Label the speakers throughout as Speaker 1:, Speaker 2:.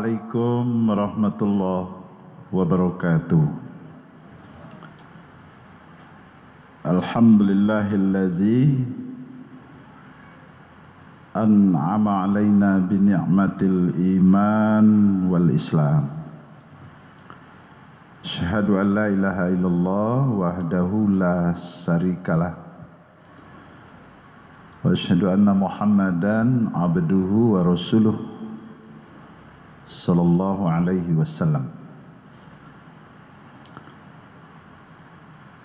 Speaker 1: Assalamualaikum warahmatullahi wabarakatuh. Alhamdulillahillazi an'ama alaina bi ni'matil iman wal islam. Asyhadu an la ilaha illallah wahdahu la syarikalah. Wa asyhadu anna Muhammadan abduhu wa rasuluh sallallahu alaihi wasallam.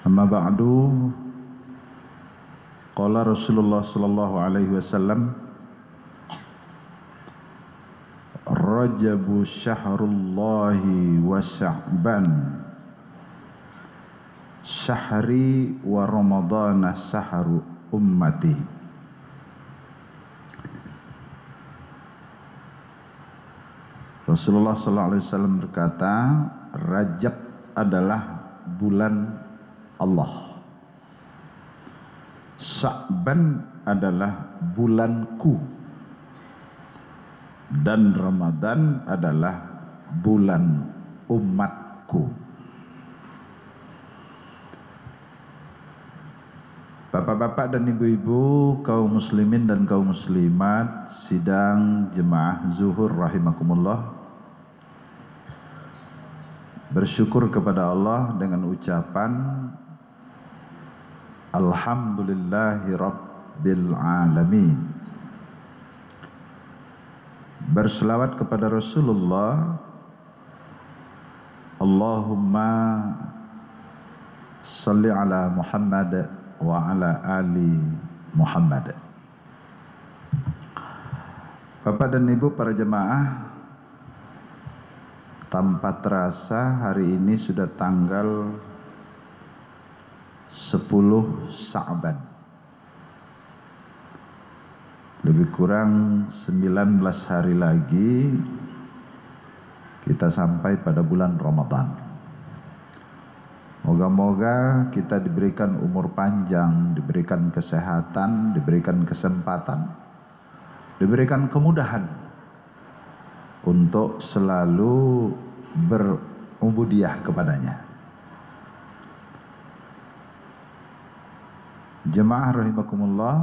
Speaker 1: Amma ba'du, qala Rasulullah sallallahu alaihi wasallam, Rajabu syahrullahi wa sya'ban syahri wa ramadana syahru ummati. Rasulullah SAW berkata, Rajab adalah bulan Allah, Sya'ban adalah bulanku, dan Ramadan adalah bulan umatku. Bapak-bapak dan ibu-ibu, kaum muslimin dan kaum muslimat, sidang jemaah zuhur rahimakumullah, bersyukur kepada Allah dengan ucapan Alhamdulillahi Rabbil Alamin. Berselawat kepada Rasulullah, Allahumma salli ala Muhammad wa ala ali Muhammad. Bapak dan Ibu para jemaah, tanpa terasa hari ini sudah tanggal 10 Sya'ban. Lebih kurang 19 hari lagi kita sampai pada bulan Ramadan. Moga-moga kita diberikan umur panjang, diberikan kesehatan, diberikan kesempatan, diberikan kemudahan untuk selalu berubudiyah kepadanya. Jemaah rahimakumullah,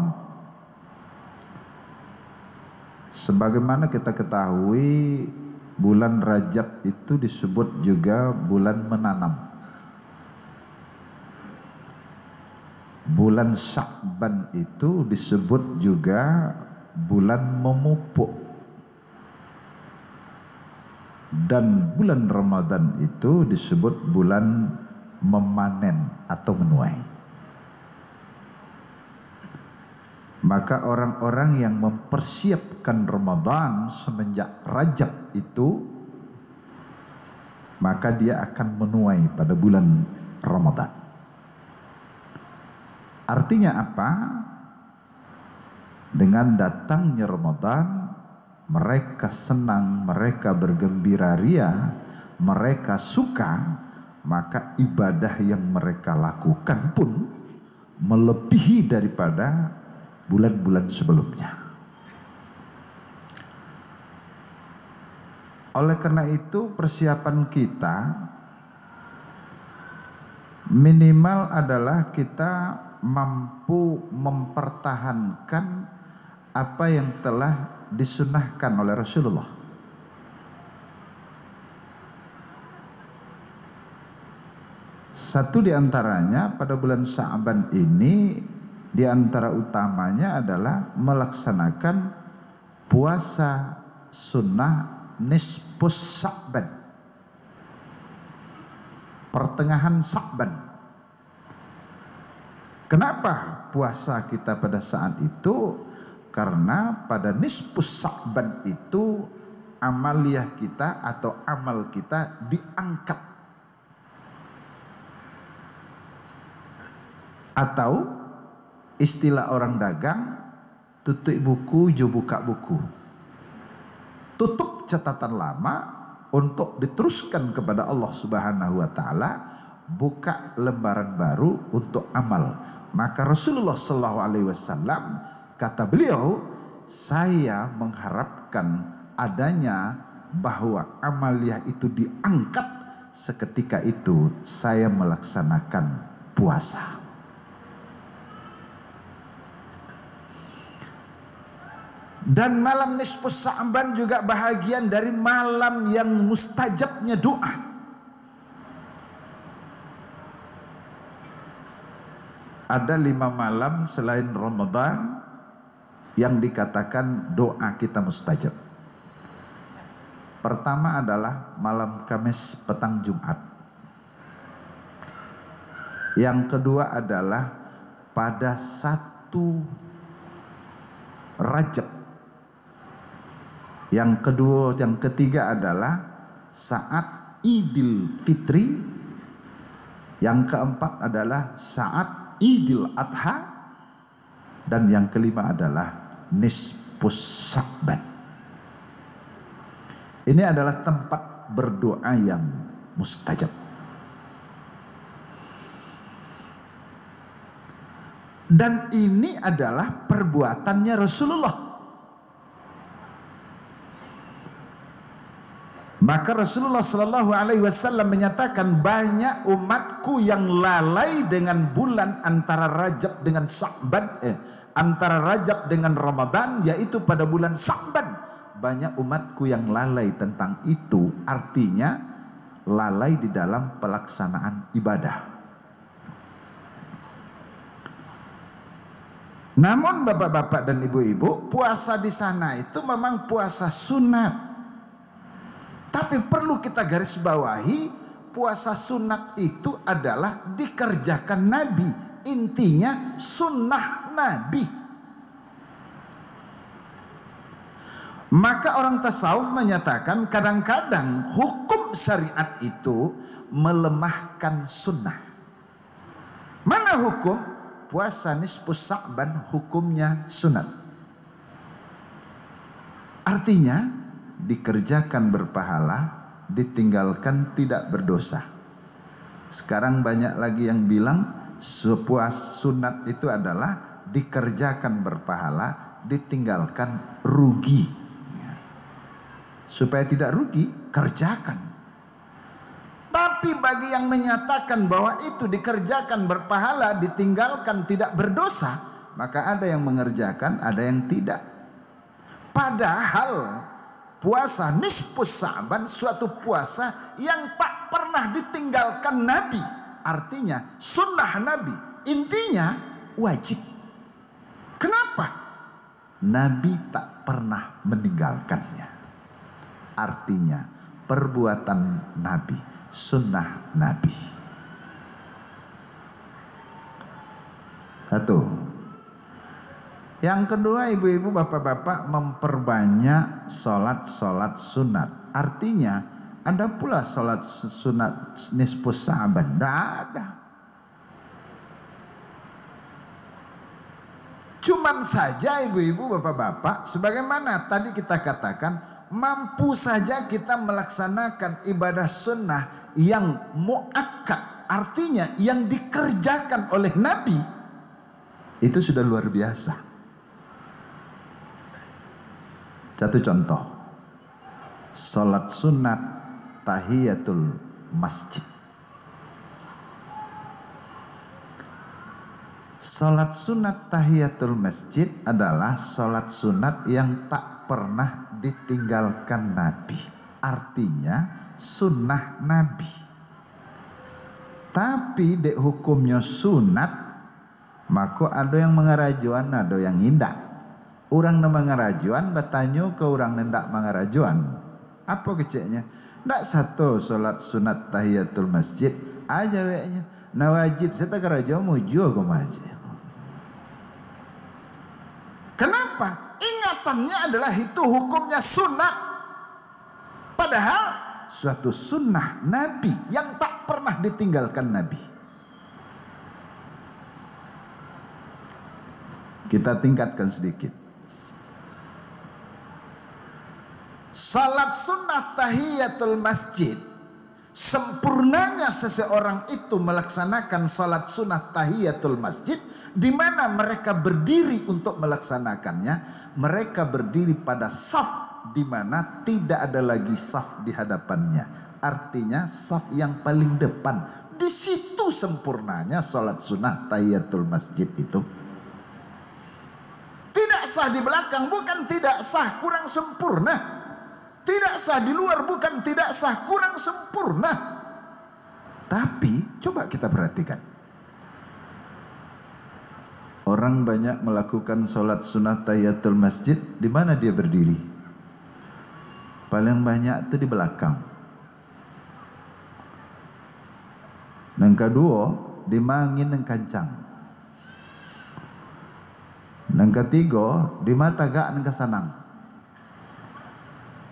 Speaker 1: sebagaimana kita ketahui, bulan Rajab itu disebut juga bulan menanam. Bulan Sya'ban itu disebut juga bulan memupuk. Dan bulan Ramadan itu disebut bulan memanen atau menuai. Maka orang-orang yang mempersiapkan Ramadan semenjak Rajab itu, maka dia akan menuai pada bulan Ramadan. Artinya apa? Dengan datangnya Ramadan, mereka senang, mereka bergembira ria, mereka suka, maka ibadah yang mereka lakukan pun melebihi daripada bulan-bulan sebelumnya. Oleh karena itu, persiapan kita minimal adalah kita mampu mempertahankan apa yang telah disunahkan oleh Rasulullah. Satu di antaranya pada bulan Sya'ban ini, di antara utamanya adalah melaksanakan puasa sunnah nisfus Sya'ban, pertengahan Sya'ban. Kenapa puasa kita pada saat itu? Karena pada nisfus Sya'ban itu amaliyah kita atau amal kita diangkat. Atau istilah orang dagang, tutup buku, jo buka buku. Tutup catatan lama untuk diteruskan kepada Allah Subhanahu wa taala, buka lembaran baru untuk amal. Maka Rasulullah sallallahu alaihi wasallam, kata beliau, saya mengharapkan adanya bahwa amaliyah itu diangkat seketika itu saya melaksanakan puasa. Dan malam nisfus Sa'ban juga bahagian dari malam yang mustajabnya doa. Ada 5 malam selain Ramadan yang dikatakan doa kita mustajab. Pertama adalah malam Kamis petang Jumat. Yang kedua adalah pada 1 Rajab. Yang ketiga adalah saat Idul Fitri. Yang keempat adalah saat Idul Adha. Dan yang kelima adalah nisfus Sa'ban. Ini adalah tempat berdoa yang mustajab. Dan ini adalah perbuatannya Rasulullah. Maka Rasulullah Sallallahu Alaihi Wasallam menyatakan banyak umatku yang lalai dengan bulan antara Rajab dengan Sa'ban, antara Rajab dengan Ramadan, yaitu pada bulan Sa'ban. Banyak umatku yang lalai tentang itu, artinya lalai di dalam pelaksanaan ibadah. Namun bapak-bapak dan ibu-ibu, puasa di sana itu memang puasa sunat. Tapi perlu kita garis bawahi, puasa sunat itu adalah dikerjakan Nabi. Intinya sunnah Nabi. Maka orang tasawuf menyatakan kadang-kadang hukum syariat itu melemahkan sunnah. Mana hukum? Puasa nisfus Sa'ban hukumnya sunat. Artinya dikerjakan berpahala, ditinggalkan tidak berdosa. Sekarang banyak lagi yang bilang puasa sunat itu adalah dikerjakan berpahala, ditinggalkan rugi. Supaya tidak rugi, kerjakan. Tapi bagi yang menyatakan bahwa itu dikerjakan berpahala, ditinggalkan tidak berdosa, maka ada yang mengerjakan, ada yang tidak. Padahal puasa nisfus Sa'ban suatu puasa yang tak pernah ditinggalkan Nabi. Artinya sunnah Nabi. Intinya wajib. Kenapa? Nabi tak pernah meninggalkannya. Artinya perbuatan Nabi, sunnah Nabi. Satu. Yang kedua, ibu-ibu, bapak-bapak, memperbanyak sholat-sholat sunat. Artinya ada pula sholat sunat nisfus Sa'ban. Tidak ada. Cuman saja ibu-ibu, bapak-bapak, sebagaimana tadi kita katakan, mampu saja kita melaksanakan ibadah sunnah yang muakkad. Artinya yang dikerjakan oleh Nabi. Itu sudah luar biasa. Satu contoh, sholat sunat tahiyatul masjid. Sholat sunat tahiyatul masjid adalah sholat sunat yang tak pernah ditinggalkan Nabi. Artinya sunnah Nabi. Tapi dek hukumnya sunat, maka ada yang mengarajuan, ada yang indak. Orang yang mengarajuan bertanya ke orang yang tidak mengarajuan. Apa keceknya? Tidak satu solat sunat tahiyatul masjid aja weknya. Nah wajib saya tak karajuan muju aku masjid. Kenapa? Ingatannya adalah itu hukumnya sunat. Padahal suatu sunnah Nabi yang tak pernah ditinggalkan Nabi. Kita tingkatkan sedikit. Salat sunnah tahiyatul masjid, sempurnanya seseorang itu melaksanakan salat sunnah tahiyatul masjid, di mana mereka berdiri untuk melaksanakannya. Mereka berdiri pada saf di mana tidak ada lagi saf di hadapannya. Artinya saf yang paling depan. Di situ sempurnanya sholat sunnah tahiyatul masjid itu. Tidak sah di belakang, bukan tidak sah, kurang sempurna. Tidak sah di luar, bukan tidak sah, kurang sempurna. Tapi coba kita perhatikan. Orang banyak melakukan sholat sunnah tahiyatul masjid. Di mana dia berdiri? Paling banyak itu di belakang. Yang kedua, di mangin yang kancang. Yang ketiga, di mata gak yang kesanang.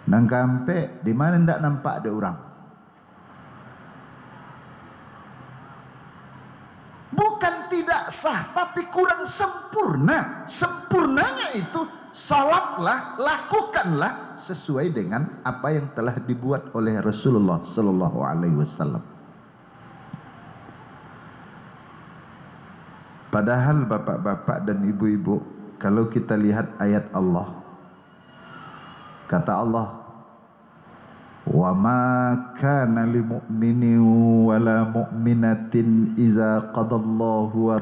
Speaker 1: Yang keempat, di mana tidak nampak ada orang. Bukan tidak sah, tapi kurang sempurna. Sempurnanya itu, salatlah, lakukanlah sesuai dengan apa yang telah dibuat oleh Rasulullah Sallallahu Alaihi Wasallam. Padahal bapak-bapak dan ibu-ibu, kalau kita lihat ayat Allah, kata Allah, wa ma kana lil mu'minin wa la mu'minatin iza qadallahu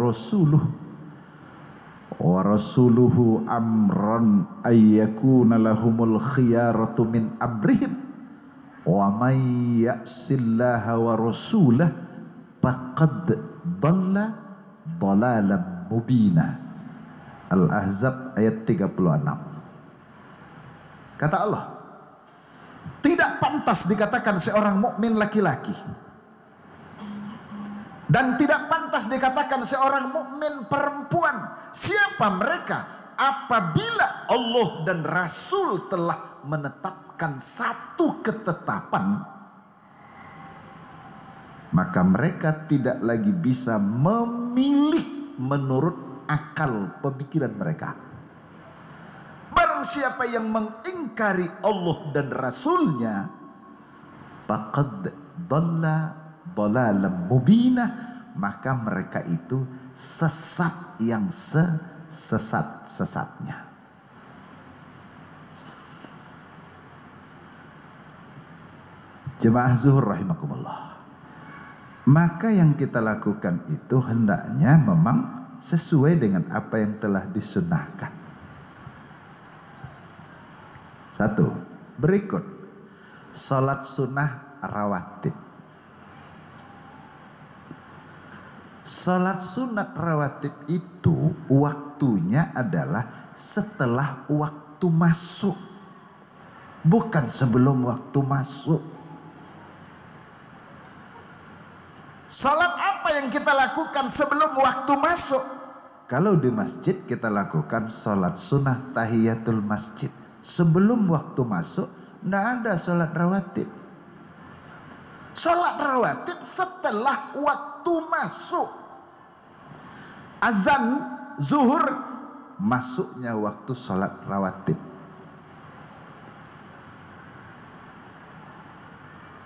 Speaker 1: wa rasuluhu amran ay yakuna lahumul khiyaratu min amrihim wa may ya'sillaha wa rasulahu faqad dhalla dhalalan mubina. Al-Ahzab ayat 36. Kata Allah, tidak pantas dikatakan seorang mukmin laki-laki, dan tidak pantas dikatakan seorang mukmin perempuan. Siapa mereka? Apabila Allah dan Rasul telah menetapkan satu ketetapan, maka mereka tidak lagi bisa memilih menurut akal pemikiran mereka. Barang siapa yang mengingkari Allah dan Rasulnya, faqad dhalla dhalalan mubina, maka mereka itu sesat yang sesat-sesatnya. Jemaah zuhur rahimakumullah. Maka yang kita lakukan itu hendaknya memang sesuai dengan apa yang telah disunnahkan. Satu, berikut salat sunnah rawatib. Salat sunat rawatib itu waktunya adalah setelah waktu masuk, bukan sebelum waktu masuk. Salat apa yang kita lakukan sebelum waktu masuk? Kalau di masjid kita lakukan salat sunnah tahiyatul masjid. Sebelum waktu masuk, tidak ada salat rawatib. Salat rawatib setelah waktu masuk. Azan zuhur, masuknya waktu salat rawatib.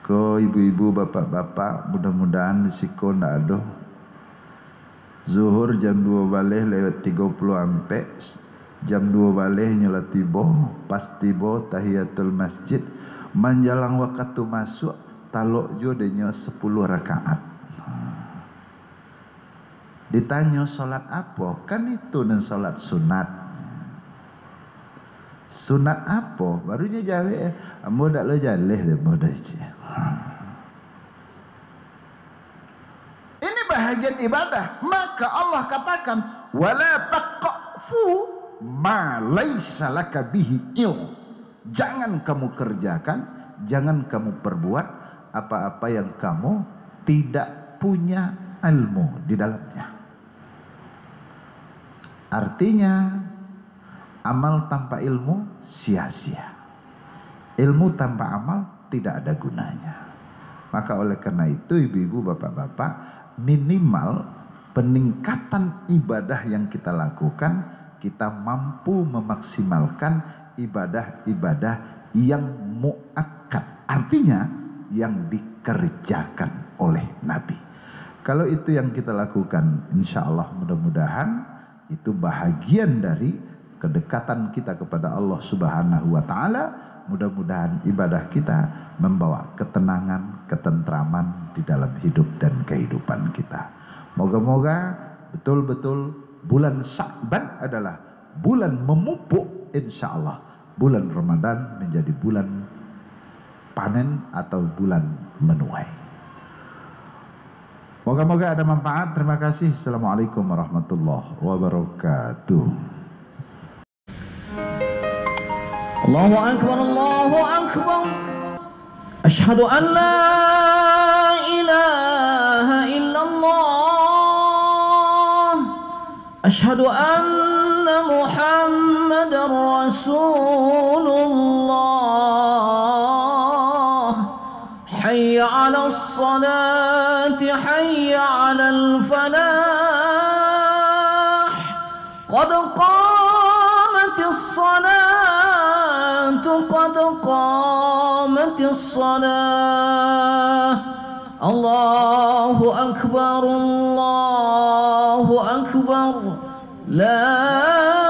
Speaker 1: Ko ibu-ibu, bapak-bapak, mudah-mudahan risiko ndak ada. Zuhur jam 2 balik lewat 30 ampe, jam 2 balik nyala tiba, pas tiba tahiyatul masjid, menjelang waktu masuk taluk jo denyo 10 rakaat. Ditanya salat apa? Kan itu dan salat sunat. Sunat apa? Barunya jawab, ambo dak lo jaleh deh bodoh. Ini bahagian ibadah. Maka Allah katakan, wala taqfu ma laisa laka bihi ilm. Jangan kamu kerjakan, jangan kamu perbuat apa-apa yang kamu tidak punya ilmu di dalamnya. Artinya, amal tanpa ilmu sia-sia. Ilmu tanpa amal tidak ada gunanya. Maka oleh karena itu ibu-ibu, bapak-bapak, minimal peningkatan ibadah yang kita lakukan, kita mampu memaksimalkan ibadah-ibadah yang muakkad. Artinya yang dikerjakan oleh Nabi. Kalau itu yang kita lakukan, insya Allah mudah-mudahan itu bahagian dari kedekatan kita kepada Allah Subhanahu wa Ta'ala, mudah-mudahan ibadah kita membawa ketenangan, ketentraman di dalam hidup dan kehidupan kita. Moga-moga betul-betul bulan Sya'ban adalah bulan memupuk, insya Allah bulan Ramadan menjadi bulan panen atau bulan menuai. Moga-moga ada manfaat. Terima kasih. Assalamualaikum warahmatullahi wabarakatuh.
Speaker 2: Allahu Akbar, Allahu Akbar. Ashhadu an la ilaha illallah. Ashhadu anna Muhammadar Rasulullah. Hayya 'alas salati, hayya 'alal falah. Qad qamatis salatu, qad qamatis salah. Allahu Akbar, Allahu Akbar. La